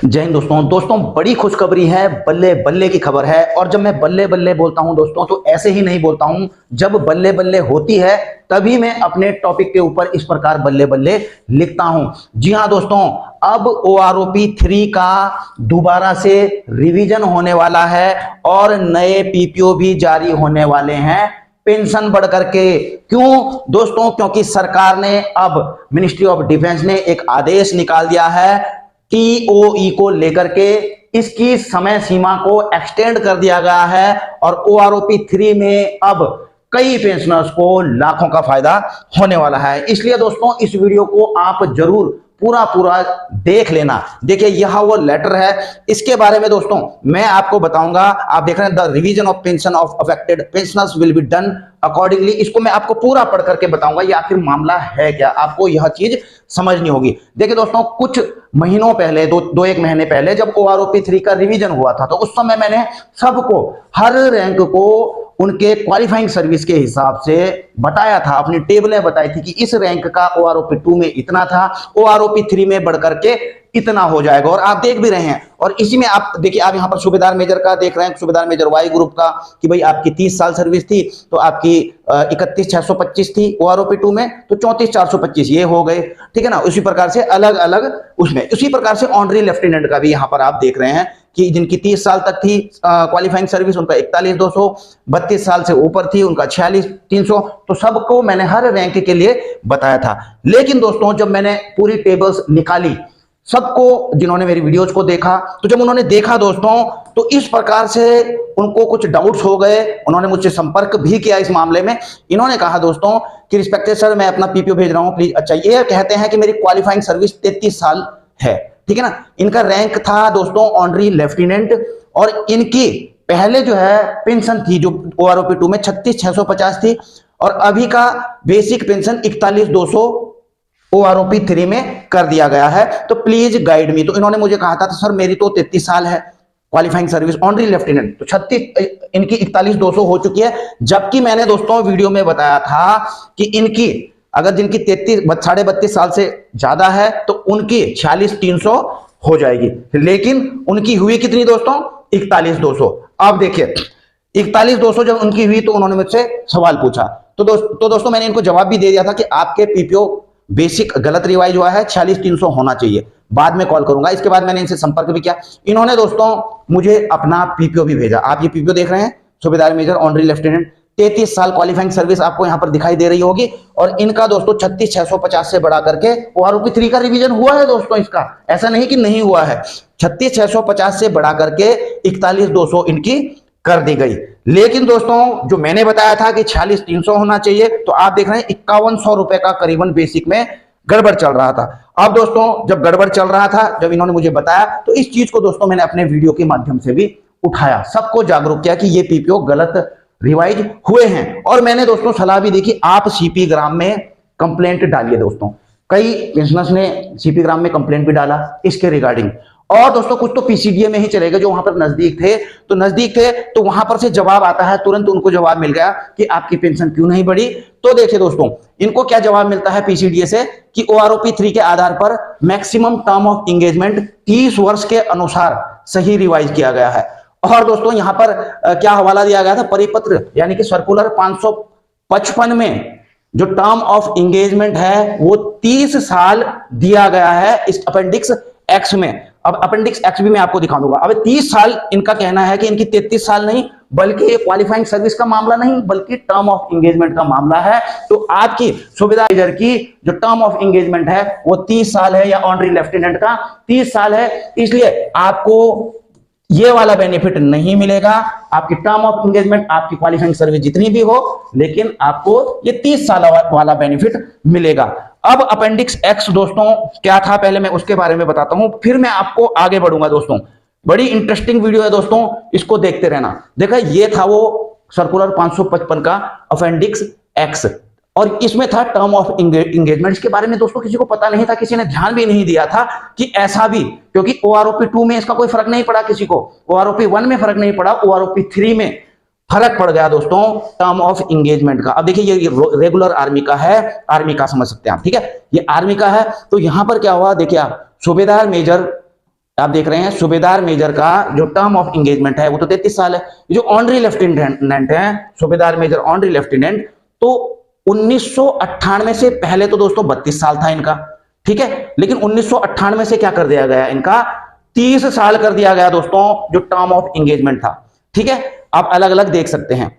जय हिंद दोस्तों बड़ी खुशखबरी है। बल्ले बल्ले की खबर है। और जब मैं बल्ले बल्ले बोलता हूं दोस्तों तो ऐसे ही नहीं बोलता हूं। जब बल्ले बल्ले होती है तभी मैं अपने टॉपिक के ऊपर इस प्रकार बल्ले बल्ले लिखता हूं। जी हां दोस्तों, अब OROP 3 का दोबारा से रिवीजन होने वाला है और नए PPO भी जारी होने वाले हैं पेंशन बढ़ करके। क्यों दोस्तों? क्योंकि सरकार ने, अब मिनिस्ट्री ऑफ डिफेंस ने एक आदेश निकाल दिया है TOE को लेकर के। इसकी समय सीमा को एक्सटेंड कर दिया गया है और OROP 3 में अब कई पेंशनर्स को लाखों का फायदा होने वाला है। इसलिए दोस्तों इस वीडियो को आप जरूर पूरा देख लेना। देखिए यह वो लेटर है, इसके बारे में दोस्तों मैं आपको बताऊंगा। आप देख रहे हैं the revision of pension of affected pensioners will be done accordingly. इसको मैं आपको पूरा पढ़ करके बताऊंगा ये आखिर मामला है क्या, आपको यह चीज समझनी होगी। देखिए दोस्तों, कुछ महीनों पहले, दो एक महीने पहले जब OROP 3 का रिवीजन हुआ था तो उस समय मैंने सबको, हर रैंक को उनके क्वालिफाइंग सर्विस के हिसाब से बताया था, अपनी टेबलें बताई थी कि इस रैंक का OROP 2 में इतना था, OROP 3 में बढ़ करके इतना हो जाएगा। और आप देख भी रहे हैं। और इसी में आप देखिए, आप यहां पर सूबेदार मेजर का देख रहे हैं, सूबेदार मेजर वाई ग्रुप का, कि भाई आपकी 30 साल सर्विस थी तो आपकी 31,625 थी OROP 2 में, तो 34,425 ये हो गए। ठीक है ना। उसी प्रकार से अलग अलग उसमें, उसी प्रकार से ऑनरी लेफ्टिनेंट का भी यहां पर आप देख रहे हैं कि जिनकी 30 साल तक थी क्वालिफाइंग सर्विस उनका 41,200, 32 साल से ऊपर थी उनका 46,300। तो सबको मैंने हर रैंक के लिए बताया था। लेकिन दोस्तों जब मैंने पूरी टेबल्स निकाली, सबको, जिन्होंने मेरी वीडियोस को देखा, तो जब उन्होंने देखा दोस्तों तो इस प्रकार से उनको कुछ डाउट्स हो गए। उन्होंने मुझसे संपर्क भी किया इस मामले में। इन्होंने कहा दोस्तों कि रिस्पेक्टेड सर, मैं अपना PPO भेज रहा हूं प्लीज। अच्छा, ये कहते हैं कि मेरी क्वालिफाइंग सर्विस 33 साल है, ठीक है ना। इनका रैंक था दोस्तों ऑनरी लेफ्टिनेंट और इनकी पहले जो है पेंशन थी जो OROP 2 में 36,650 थी और अभी का बेसिक पेंशन 41,200 OROP 3 में कर दिया गया है। तो प्लीज गाइड मी। तो इन्होंने मुझे कहा था सर मेरी तो 33 साल है क्वालिफाइंग सर्विस ऑनरी लेफ्टिनेंट, तो 36, इनकी 41,200 हो चुकी है। जबकि मैंने दोस्तों वीडियो में बताया था कि इनकी अगर जिनकी 32.5 साल से ज्यादा है तो उनकी 46,300 हो जाएगी। लेकिन उनकी हुई कितनी दोस्तों? 41,200। अब देखिए 41,200 जब उनकी हुई तो उन्होंने मुझसे सवाल पूछा। तो दोस्तों मैंने इनको जवाब भी दे दिया था कि आपके PPO बेसिक गलत रिवाइज हुआ है, 46,300 होना चाहिए। बाद में कॉल करूंगा। इसके बाद मैंने इनसे संपर्क भी किया। इन्होंने दोस्तों मुझे अपना PPO भी भेजा। आप ये PPO देख रहे हैं, सूबेदार मेजर ऑनरी लेफ्टिनेंट, 33 साल क्वालिफाइंग सर्विस आपको यहां पर दिखाई दे रही होगी। और इनका दोस्तों 36,650 से बढ़ा करके OROP 3 का रिवीजन हुआ है दोस्तों। इसका ऐसा नहीं कि नहीं हुआ है, 36,650 से बढ़ा करके 41,200 इनकी कर दी गई। लेकिन दोस्तों जो मैंने बताया था कि 46,300 होना चाहिए, तो आप देख रहे हैं 5100 रुपए का करीबन बेसिक में गड़बड़ चल रहा था। अब दोस्तों जब गड़बड़ चल रहा था, जब इन्होंने मुझे बताया, तो इस चीज को दोस्तों मैंने अपने वीडियो के माध्यम से भी उठाया, सबको जागरूक किया कि ये PPO गलत रिवाइज हुए हैं। और मैंने दोस्तों सलाह भी दी कि आप CP ग्राम में कंप्लेंट डालिए। दोस्तों कई पेंशनर्स ने CP ग्राम में कंप्लेंट भी डाला इसके रिगार्डिंग। और दोस्तों कुछ तो PCDA में ही चले गए जो वहां पर नजदीक थे, तो वहां पर से जवाब आता है, तुरंत उनको जवाब मिल गया कि आपकी पेंशन क्यों नहीं बढ़ी। तो देखिए दोस्तों इनको क्या जवाब मिलता है PCDA से कि OROP 3 के आधार पर मैक्सिमम टर्म ऑफ एंगेजमेंट 30 वर्ष के अनुसार सही रिवाइज किया गया है। और दोस्तों यहां पर क्या हवाला दिया गया था? परिपत्र यानी कि सर्कुलर 555 में जो टर्म ऑफ एंगेजमेंट है वो 30 साल दिया गया है इस अपेंडिक्स X में। अब अपेंडिक्स X भी मैं आपको दिखा दूंगा। अब 30 साल इनका कहना है कि इनकी 33 साल नहीं, बल्कि ये क्वालिफाइंग सर्विस का मामला नहीं, बल्कि टर्म ऑफ एंगेजमेंट का मामला है। तो आपकी सूबेदार मेजर की जो टर्म ऑफ एंगेजमेंट है वो 30 साल है, या ऑनरी लेफ्टिनेंट का 30 साल है। इसलिए आपको ये वाला बेनिफिट नहीं मिलेगा। आपकी टर्म ऑफ एंगेजमेंट, आपकी क्वालिफाइंग सर्विस जितनी भी हो, लेकिन आपको ये 30 साल वाला बेनिफिट मिलेगा। अब अपेंडिक्स X दोस्तों क्या था पहले मैं उसके बारे में बताता हूं, फिर मैं आपको आगे बढ़ूंगा। दोस्तों बड़ी इंटरेस्टिंग वीडियो है दोस्तों, इसको देखते रहना। देखा, ये था वो सर्कुलर 555 का अपेंडिक्स X और इसमें था टर्म ऑफ एंगेजमेंट। इसके बारे में दोस्तों किसी को पता नहीं था, किसी ने ध्यान भी नहीं दिया था कि ऐसा भी, क्योंकि OROP 2 में इसका कोई फर्क नहीं पड़ा किसी को, OROP 1 में फर्क नहीं पड़ा, OROP 3 में फर्क पड़ गया दोस्तों टर्म ऑफ एंगेजमेंट का। अब देखिए ये रेगुलर आर्मी का है, आर्मी का समझ सकते हैं आप, ठीक है, ये आर्मी का है। तो यहां पर क्या हुआ देखिए आप, सूबेदार मेजर आप देख रहे हैं सूबेदार मेजर का जो टर्म ऑफ एंगेजमेंट है वो तो 33 साल है। जो ऑनरी लेफ्टिनेंट है, सूबेदार मेजर ऑनरी लेफ्टिनेंट, तो 1998 से पहले तो दोस्तों 32 साल था इनका, ठीक है, लेकिन 1998 से क्या कर दिया गया, इनका 30 साल कर दिया गया दोस्तों, जो टर्म ऑफ एंगेजमेंट था, ठीक है। आप अलग अलग देख सकते हैं।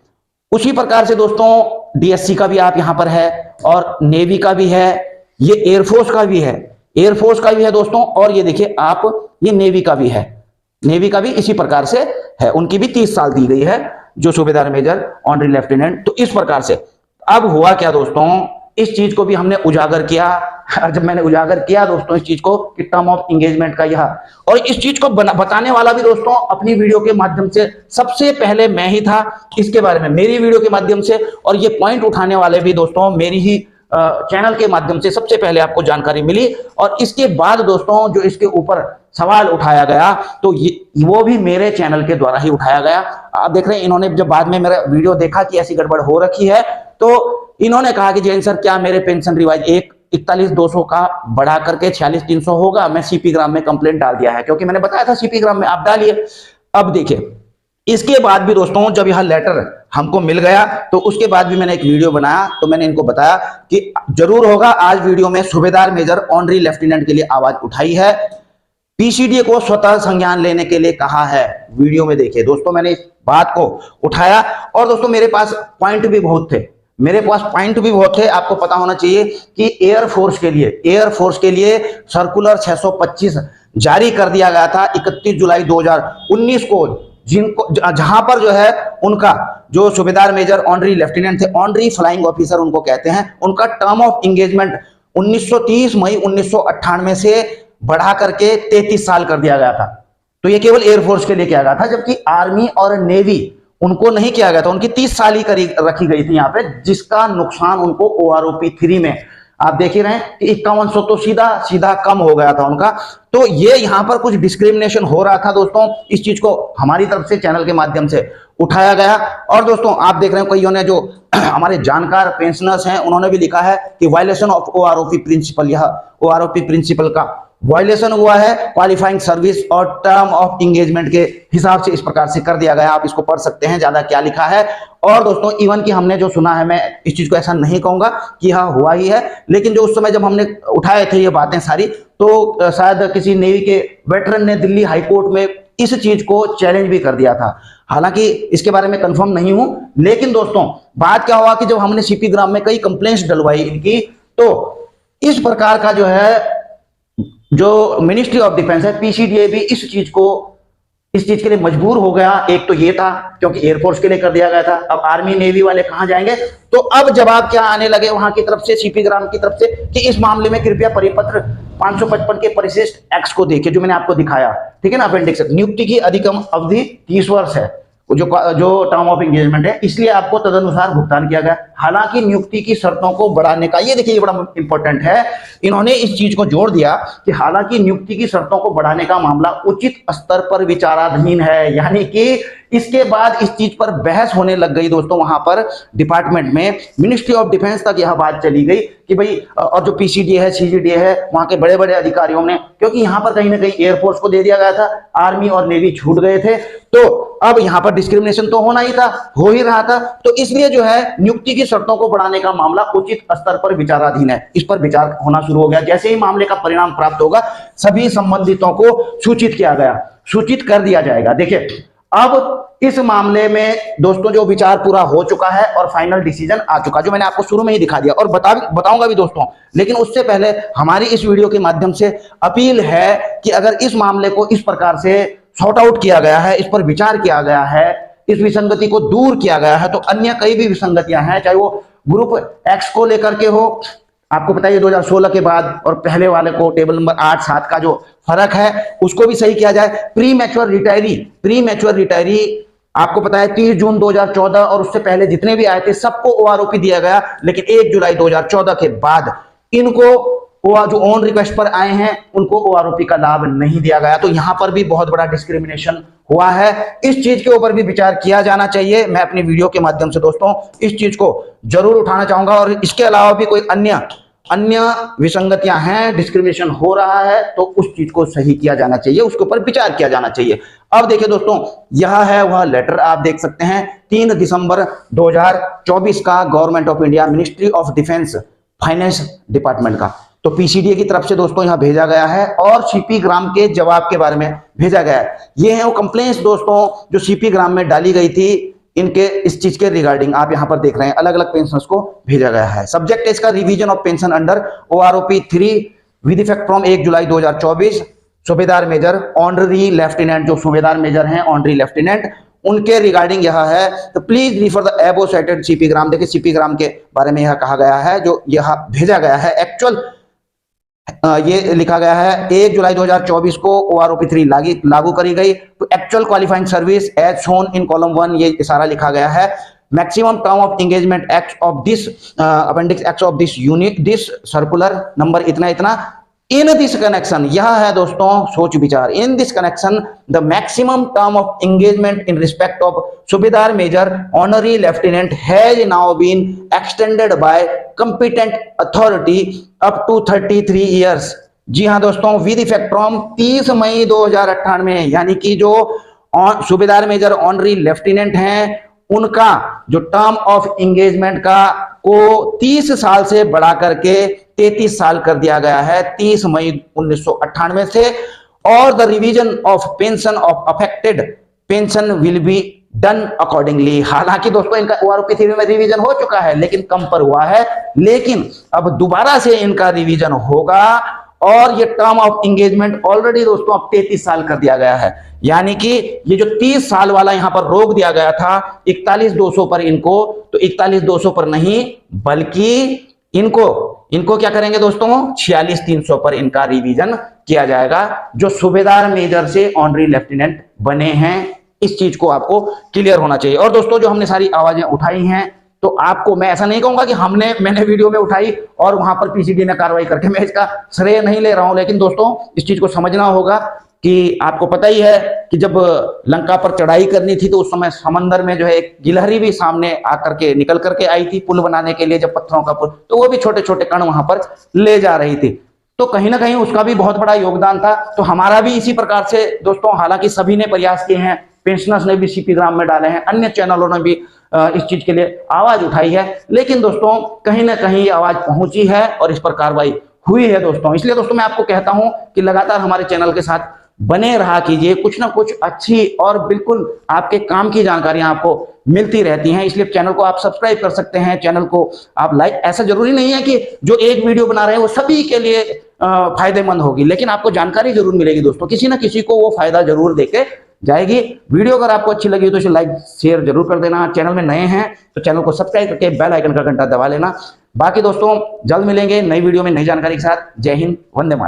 उसी प्रकार से दोस्तों डीएससी का भी आप यहां पर है, और नेवी का भी है, ये एयरफोर्स का भी है, एयरफोर्स का भी है दोस्तों, और ये देखिए आप, ये नेवी का भी है, नेवी का भी इसी प्रकार से है, उनकी भी 30 साल दी गई है, जो सूबेदार मेजर ऑनरी लेफ्टिनेंट। तो इस प्रकार से अब हुआ क्या दोस्तों, इस चीज को भी हमने उजागर किया। जब मैंने उजागर किया दोस्तों इस चीज को कि टर्म ऑफ एंगेजमेंट का यह, और इस चीज को बताने वाला भी दोस्तों अपनी वीडियो के माध्यम से सबसे पहले मैं ही था, इसके बारे में मेरी वीडियो के माध्यम से, और ये पॉइंट उठाने वाले भी दोस्तों मेरी ही चैनल के माध्यम से सबसे पहले आपको जानकारी मिली। और इसके बाद दोस्तों जो इसके ऊपर सवाल उठाया गया तो वो भी मेरे चैनल के द्वारा ही उठाया गया। आप देख रहे हैं, इन्होंने जब बाद में मेरा वीडियो देखा कि ऐसी गड़बड़ हो रखी है, तो इन्होंने कहा कि जैन सर क्या मेरे पेंशन रिवाइज 41,200 का बढ़ा करके 46,300 होगा। मैं सीपी ग्राम में कंप्लेंट डाल दिया है, क्योंकि मैंने बताया था सीपी ग्राम में आप डालिए। अब देखिए, इसके बाद भी दोस्तों जब यह लेटर हमको मिल गया तो उसके बाद भी मैंने एक वीडियो बनाया, तो मैंने इनको बताया कि जरूर होगा, आज वीडियो में सूबेदार मेजर ऑनरी लेफ्टिनेंट के लिए आवाज उठाई है, पीसीडीए को स्वतः संज्ञान लेने के लिए कहा है। वीडियो में देखिए दोस्तों, मैंने इस बात को उठाया, और दोस्तों मेरे पास पॉइंट भी बहुत थे, मेरे पास पॉइंट भी बहुत थे। आपको पता होना चाहिए कि एयरफोर्स के लिए सर्कुलर 625 जारी कर दिया गया था 31 जुलाई 2019 को, जिनको जहां पर जो है उनका जो सूबेदार मेजर ऑनरी लेफ्टिनेंट थे, ऑनरी फ्लाइंग ऑफिसर उनको कहते हैं, उनका टर्म ऑफ एंगेजमेंट 1930 मई 1998 से बढ़ा करके 33 साल कर दिया गया था। तो ये केवल एयरफोर्स के लिए किया गया था, जबकि आर्मी और नेवी उनको नहीं किया गया था, उनकी 30 साल ही रखी गई थी यहाँ पे, जिसका नुकसान उनको OROP 3 में आप देख ही रहे हैं कि 5100 तो सीधा सीधा कम हो गया था उनका। तो ये यहाँ पर कुछ डिस्क्रिमिनेशन हो रहा था दोस्तों, इस चीज को हमारी तरफ से चैनल के माध्यम से उठाया गया। और दोस्तों आप देख रहे हैं कईयों ने, जो हमारे जानकार पेंशनर्स हैं, उन्होंने भी लिखा है कि वायलेशन ऑफ OROP प्रिंसिपल, यह OROP प्रिंसिपल का वायलेशन हुआ है, क्वालिफाइंग सर्विस और टर्म ऑफ एंगेजमेंट के हिसाब से इस प्रकार से कर दिया गया। आप इसको पढ़ सकते हैं ज्यादा क्या लिखा है। और दोस्तों इवन कि हमने जो सुना है, मैं इस चीज को ऐसा नहीं कहूंगा कि हाँ हुआ ही है, लेकिन जो उस समय जब हमने उठाए थे ये बातें सारी, तो शायद किसी नेवी के वेटरन ने दिल्ली हाईकोर्ट में इस चीज को चैलेंज भी कर दिया था। हालांकि इसके बारे में कंफर्म नहीं हूं, लेकिन दोस्तों बात क्या हुआ कि जब हमने सीपी ग्राम में कई कंप्लेंट्स डलवाई इनकी, तो इस प्रकार का जो है, जो मिनिस्ट्री ऑफ डिफेंस है, पीसीडीए भी इस चीज के लिए मजबूर हो गया। एक तो ये था क्योंकि एयरफोर्स के लिए कर दिया गया था, अब आर्मी नेवी वाले कहां जाएंगे। तो अब जवाब क्या आने लगे वहां की तरफ से, सीपी ग्राम की तरफ से, कि इस मामले में कृपया परिपत्र 555 के परिशिष्ट एक्स को देखिए, जो मैंने आपको दिखाया, ठीक है ना, अपेंडिक्स। नियुक्ति की अधिकतम अवधि 30 वर्ष है, जो टर्म ऑफ एंगेजमेंट है, इसलिए आपको तदनुसार भुगतान किया गया। हालांकि नियुक्ति की शर्तों को बढ़ाने का, ये देखिए ये बड़ा इंपॉर्टेंट है, इन्होंने इस चीज को जोड़ दिया कि हालांकि नियुक्ति की शर्तों को बढ़ाने का मामला उचित स्तर पर विचाराधीन है। यानी कि इसके बाद इस चीज पर बहस होने लग गई दोस्तों, वहां पर डिपार्टमेंट में, मिनिस्ट्री ऑफ डिफेंस तक यह बात चली गई कि भाई, और जो पीसीडीए है, सीजीडीए है, वहां के बड़े बड़े अधिकारियों ने, क्योंकि यहां पर कहीं ना कहीं एयरफोर्स को दे दिया गया था, आर्मी और नेवी छूट गए थे, तो अब यहां पर डिस्क्रिमिनेशन तो होना ही था, हो ही रहा था। तो इसलिए जो है नियुक्ति की शर्तों को बढ़ाने का मामला उचित स्तर पर विचाराधीन है, इस पर विचार होना शुरू हो गया। जैसे ही मामले का परिणाम प्राप्त होगा, सभी संबंधितों को सूचित किया गया, सूचित कर दिया जाएगा। देखिए अब इस मामले में दोस्तों जो विचार पूरा हो चुका है और फाइनल डिसीजन आ चुका, जो मैंने आपको शुरू में ही दिखा दिया और बताऊंगा भी दोस्तों। लेकिन उससे पहले हमारी इस वीडियो के माध्यम से अपील है कि अगर इस मामले को इस प्रकार से सॉर्ट आउट किया गया है, इस पर विचार किया गया है, इस विसंगति को दूर किया गया है, तो अन्य कई भी विसंगतियां हैं, चाहे वो ग्रुप एक्स को लेकर के हो, आपको बताइए 2016 के बाद और पहले वाले को टेबल नंबर 8-7 का जो फर्क है उसको भी सही किया जाए। प्री मैच्योर रिटायरी आपको पता है 30 जून 2014 और उससे पहले जितने भी आए थे सबको OROP दिया गया, लेकिन 1 जुलाई 2014 के बाद इनको जो ऑन रिक्वेस्ट पर आए हैं उनको OROP का लाभ नहीं दिया गया। तो यहां पर भी बहुत बड़ा डिस्क्रिमिनेशन हुआ है, इस चीज के ऊपर भी विचार किया जाना चाहिए। मैं अपनी वीडियो के माध्यम से दोस्तों इस चीज को जरूर उठाना चाहूंगा, और इसके अलावा भी कोई अन्य अन्य विसंगतियां हैं, डिस्क्रिमिनेशन हो रहा है, तो उस चीज को सही किया जाना चाहिए, उसके ऊपर विचार किया जाना चाहिए। अब देखिए दोस्तों, यह है वह लेटर, आप देख सकते हैं 3 दिसंबर 2024 का, government of India, ministry of defence, finance department का। तो पीसीडीए की तरफ से दोस्तों यहां भेजा गया है और सीपी ग्राम के जवाब के बारे में भेजा गया है। ये है वो कंप्लेंट्स दोस्तों जो सीपी ग्राम में डाली गई थी, इनके इस चीज के रिगार्डिंग आप यहां पर देख रहे हैं, अलग अलग पेंशनर्स को भेजा गया है। सब्जेक्ट है इसका revision of pension under OROP 3 with effect from 1 जुलाई 2024। सूबेदार मेजर, ऑनररी लेफ्टिनेंट, जो सूबेदार मेजर हैं, ऑनररी लेफ्टिनेंट, उनके रिगार्डिंग यह है। तो please refer the above cited CPGRAM. देखिए सीपी ग्राम के बारे में यह कहा गया है, जो यह भेजा गया है। एक्चुअल ये लिखा गया है 1 जुलाई 2024 को OROP 3 लागू करी गई। तो actual qualifying service as shown in column 1, ये सारा लिखा गया है। Maximum term of engagement act of this appendix act of this unit, this circular number इतना इतना। इन दिस कनेक्शन, यह है दोस्तों सोच विचार, in this connection the maximum term of engagement in respect of subedar major honorary lieutenant has now been extended by competent authority up to 33 years. जी हाँ दोस्तों, विद इफेक्ट फ्रॉम 30 मई 2098, यानी कि जो सूबेदार मेजर ऑनरी लेफ्टिनेंट हैं, उनका जो टर्म ऑफ एंगेजमेंट का को 30 साल से बढ़ा करके 33 साल कर दिया गया है 30 मई 1998 से। और the revision of pension of affected pension will be done accordingly. हालांकि दोस्तों इनका OROP 3 में रिवीजन हो चुका है, लेकिन कम पर हुआ है, लेकिन अब दोबारा से इनका रिवीजन होगा। और ये टर्म ऑफ एंगेजमेंट ऑलरेडी दोस्तों अब 33 साल कर दिया गया है, यानी कि ये जो 30 साल वाला यहां पर रोक दिया गया था 41,200 पर इनको, तो 41,200 पर नहीं, बल्कि इनको क्या करेंगे दोस्तों, 46,300 पर इनका रिवीजन किया जाएगा, जो सूबेदार मेजर से ऑनरी लेफ्टिनेंट बने हैं। इस चीज को आपको क्लियर होना चाहिए। और दोस्तों जो हमने सारी आवाजें उठाई हैं, तो आपको मैं ऐसा नहीं कहूंगा कि मैंने वीडियो में उठाई और वहां पर पीसीडी ने कार्रवाई करके, मैं इसका श्रेय नहीं ले रहा हूं, लेकिन दोस्तों इस चीज को समझना होगा कि आपको पता ही है कि जब लंका पर चढ़ाई करनी थी तो उस समय समंदर में जो है एक गिलहरी भी सामने आकर के निकल करके आई थी पुल बनाने के लिए, जब पत्थरों का पुल, तो वो भी छोटे छोटे कण वहां पर ले जा रही थी। तो कहीं ना कहीं उसका भी बहुत बड़ा योगदान था। तो हमारा भी इसी प्रकार से दोस्तों, हालांकि सभी ने प्रयास किए हैं, पेंशनर्स ने भी सीपी ग्राम में डाले हैं, अन्य चैनलों ने भी इस चीज के लिए आवाज उठाई है, लेकिन दोस्तों कहीं ना कहीं आवाज पहुंची है और इस पर कार्रवाई हुई है दोस्तों। इसलिए दोस्तों मैं आपको कहता हूं कि लगातार हमारे चैनल के साथ बने रहा कीजिए, कुछ ना कुछ अच्छी और बिल्कुल आपके काम की जानकारियां आपको मिलती रहती हैं। इसलिए चैनल को आप सब्सक्राइब कर सकते हैं, चैनल को आप लाइक, ऐसा जरूरी नहीं है कि जो एक वीडियो बना रहे हैं वो सभी के लिए फायदेमंद होगी, लेकिन आपको जानकारी जरूर मिलेगी दोस्तों, किसी ना किसी को वो फायदा जरूर देके जाएगी। वीडियो अगर आपको अच्छी लगी तो इसे लाइक शेयर जरूर कर देना। चैनल में नए हैं तो चैनल को सब्सक्राइब करके बेल आइकन का घंटा दबा लेना। बाकी दोस्तों जल्द मिलेंगे नई वीडियो में नई जानकारी के साथ। जय हिंद, वंदे मातरम।